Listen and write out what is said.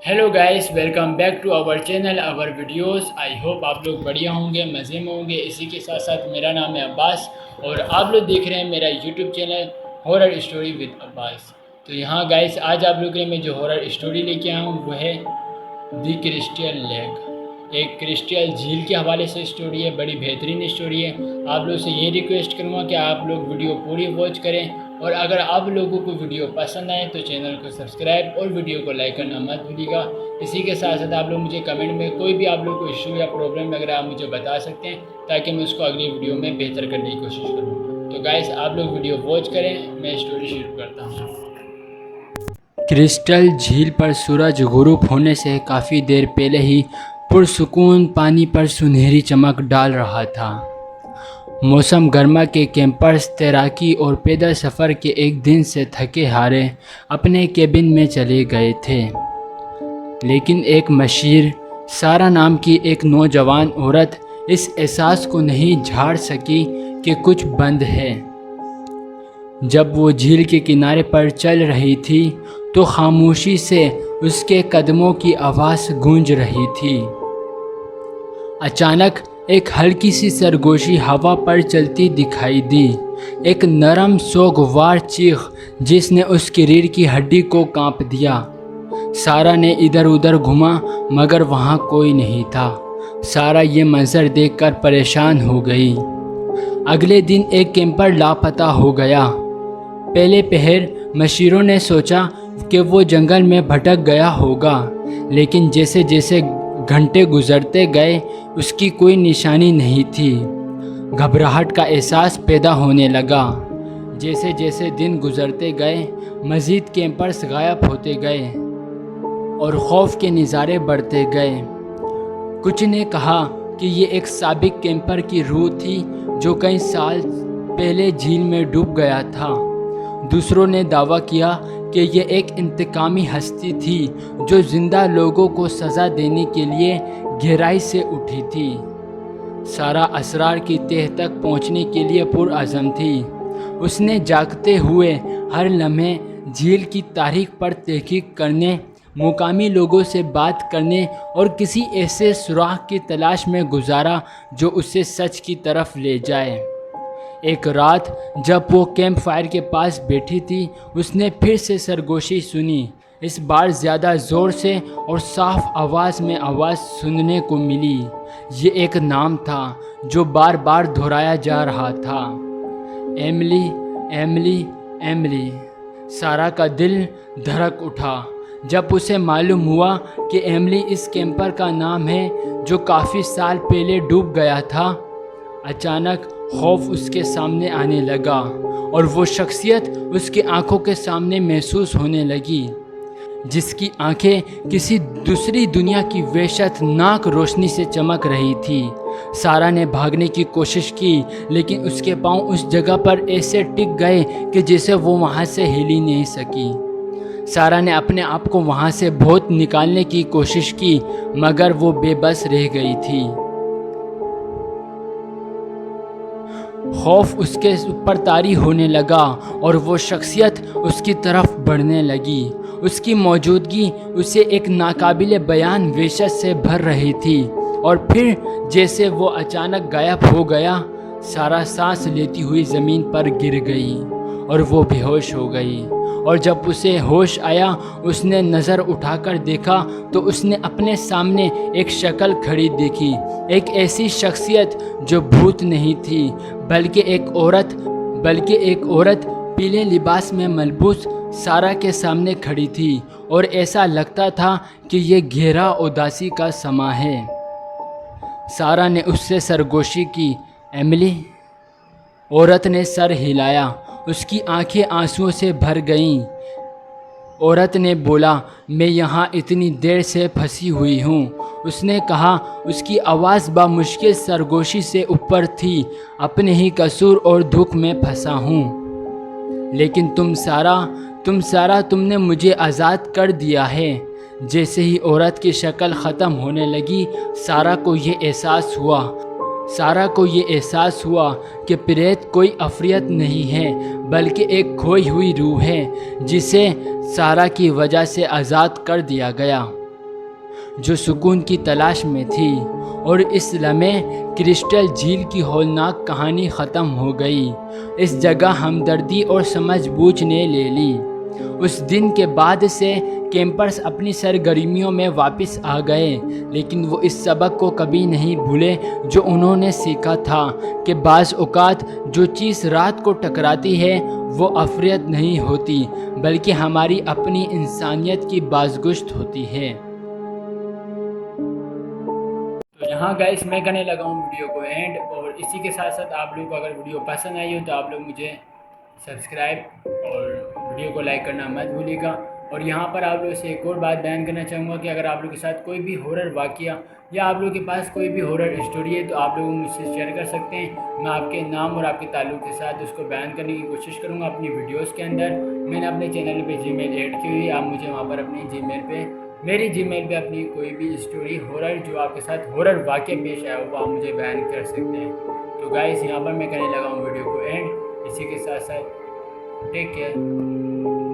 Hello guys, welcome back to our channel, our videos. I hope आप लोग बढ़िया होंगे, मज़े में होंगे। इसी के साथ साथ मेरा नाम है अब्बास और आप लोग देख रहे हैं मेरा YouTube channel horror story with Abbas. तो यहाँ गाइस, आज आप लोगों के लिए मैं जो हॉरर स्टोरी लेके आया हूँ वो है दी क्रिस्टल लेक। एक क्रिस्टल झील के हवाले से स्टोरी है, बड़ी बेहतरीन स्टोरी है। आप लोग से ये रिक्वेस्ट करूँगा कि आप लोग वीडियो पूरी वॉच करें और अगर आप लोगों को वीडियो पसंद आए तो चैनल को सब्सक्राइब और वीडियो को लाइक करना मत भूलिएगा। इसी के साथ साथ आप लोग मुझे कमेंट में कोई भी आप लोग को इशू या प्रॉब्लम अगर आप मुझे बता सकते हैं ताकि मैं उसको अगली वीडियो में बेहतर करने की कोशिश करूँ। तो गाइस, आप लोग वीडियो वॉच करें, मैं स्टोरी शुरू करता हूँ। क्रिस्टल झील पर सूरज गुरूब होने से काफ़ी देर पहले ही पुरसुकून पानी पर सुनहरी चमक डाल रहा था। मौसम गर्मा के कैंपर्स तैराकी और पैदल सफ़र के एक दिन से थके हारे अपने केबिन में चले गए थे, लेकिन एक मशीर सारा नाम की एक नौजवान औरत इस एहसास को नहीं झाड़ सकी कि कुछ बंद है। जब वो झील के किनारे पर चल रही थी तो खामोशी से उसके कदमों की आवाज़ गूंज रही थी। अचानक एक हल्की सी सरगोशी हवा पर चलती दिखाई दी, एक नरम सोगवार चीख जिसने उसकी रीढ़ की हड्डी को कांप दिया। सारा ने इधर उधर घूमा मगर वहाँ कोई नहीं था। सारा ये मंजर देखकर परेशान हो गई। अगले दिन एक कैंपर लापता हो गया। पहले पहर मशीरों ने सोचा कि वो जंगल में भटक गया होगा, लेकिन जैसे जैसे घंटे गुजरते गए उसकी कोई निशानी नहीं थी। घबराहट का एहसास पैदा होने लगा। जैसे जैसे दिन गुजरते गए मज़ीद कैंपर्स गायब होते गए और खौफ के नज़ारे बढ़ते गए। कुछ ने कहा कि ये एक साबिक कैंपर की रूह थी जो कई साल पहले झील में डूब गया था। दूसरों ने दावा किया कि ये एक इंतकामी हस्ती थी जो ज़िंदा लोगों को सज़ा देने के लिए गहराई से उठी थी। सारा असरार की तह तक पहुंचने के लिए पुरअज़म थी। उसने जागते हुए हर लम्हे झील की तारीख पर तहकीक करने, मुकामी लोगों से बात करने और किसी ऐसे सुराग की तलाश में गुजारा जो उसे सच की तरफ ले जाए। एक रात जब वो कैंप फायर के पास बैठी थी, उसने फिर से सरगोशी सुनी। इस बार ज़्यादा ज़ोर से और साफ आवाज़ में आवाज़ सुनने को मिली। ये एक नाम था जो बार बार दोहराया जा रहा था, एमिली, एमिली, एमिली। सारा का दिल धड़क उठा जब उसे मालूम हुआ कि एमिली इस कैंपर का नाम है जो काफ़ी साल पहले डूब गया था। अचानक खौफ उसके सामने आने लगा और वो शख्सियत उसकी आंखों के सामने महसूस होने लगी, जिसकी आंखें किसी दूसरी दुनिया की वहशतनाक रोशनी से चमक रही थी। सारा ने भागने की कोशिश की, लेकिन उसके पांव उस जगह पर ऐसे टिक गए कि जैसे वो वहां से हिल ही नहीं सकी। सारा ने अपने आप को वहां से बहुत निकालने की कोशिश की मगर वो बेबस रह गई थी। खौफ उसके ऊपर तारी होने लगा और वो शख्सियत उसकी तरफ बढ़ने लगी। उसकी मौजूदगी उसे एक नाकाबिले बयान वहशत से भर रही थी और फिर जैसे वो अचानक गायब हो गया, सारा सांस लेती हुई ज़मीन पर गिर गई और वो बेहोश हो गई। और जब उसे होश आया, उसने नज़र उठाकर देखा तो उसने अपने सामने एक शक्ल खड़ी देखी, एक ऐसी शख्सियत जो भूत नहीं थी बल्कि एक औरत पीले लिबास में मलबूस सारा के सामने खड़ी थी और ऐसा लगता था कि ये गहरा उदासी का समा है। सारा ने उससे सरगोशी की, एमिली। औरत ने सर हिलाया, उसकी आंखें आंसुओं से भर गईं। औरत ने बोला, मैं यहाँ इतनी देर से फंसी हुई हूँ। उसने कहा, उसकी आवाज़ बामुश्किल सरगोशी से ऊपर थी, अपने ही कसूर और दुख में फंसा हूँ। लेकिन तुम सारा तुमने मुझे आज़ाद कर दिया है। जैसे ही औरत की शक्ल ख़त्म होने लगी, सारा को ये एहसास हुआ कि प्रेत कोई अफरियत नहीं है बल्कि एक खोई हुई रूह है जिसे सारा की वजह से आज़ाद कर दिया गया। जो सुकून की तलाश में थी, और इस लम्हे क्रिस्टल झील की हौलनाक कहानी ख़त्म हो गई। इस जगह हमदर्दी और समझ बूझ ने ले ली। उस दिन के बाद से कैंपर्स अपनी सरगर्मियों में वापस आ गए, लेकिन वो इस सबक को कभी नहीं भूले जो उन्होंने सीखा था कि बाज़ औक़ात जो चीज़ रात को टकराती है वो अफरियत नहीं होती, बल्कि हमारी अपनी इंसानियत की बाज़गुश्त होती है। तो यहाँ गाइस मैं करने लगा हूँ वीडियो को एंड, और इसी के साथ साथ आप लोगों को अगर वीडियो पसंद आई हो तो आप लोग मुझे सब्सक्राइब और वीडियो को लाइक करना मत भूलिएगा। और यहाँ पर आप लोगों से एक और बात बयान करना चाहूँगा कि अगर आप लोगों के साथ कोई भी हॉरर वाक़या या आप लोगों के पास कोई भी हॉरर स्टोरी है तो आप लोग मुझसे शेयर कर सकते हैं। मैं आपके नाम और आपके ताल्लुक़ के साथ उसको बयान करने की कोशिश करूँगा अपनी वीडियोज़ के अंदर। मैंने अपने चैनल पर जीमेल ऐड की हुई है, आप मुझे वहाँ पर अपनी मेरी जीमेल पे अपनी कोई भी स्टोरी हॉरर जो आपके साथ हॉरर वाक़या पेश आया वो आप मुझे बयान कर सकते हैं। तो गाइस यहाँ पर मैं करने लगा हूँ वीडियो को एंड, इसी के साथ साथ टेक केयर।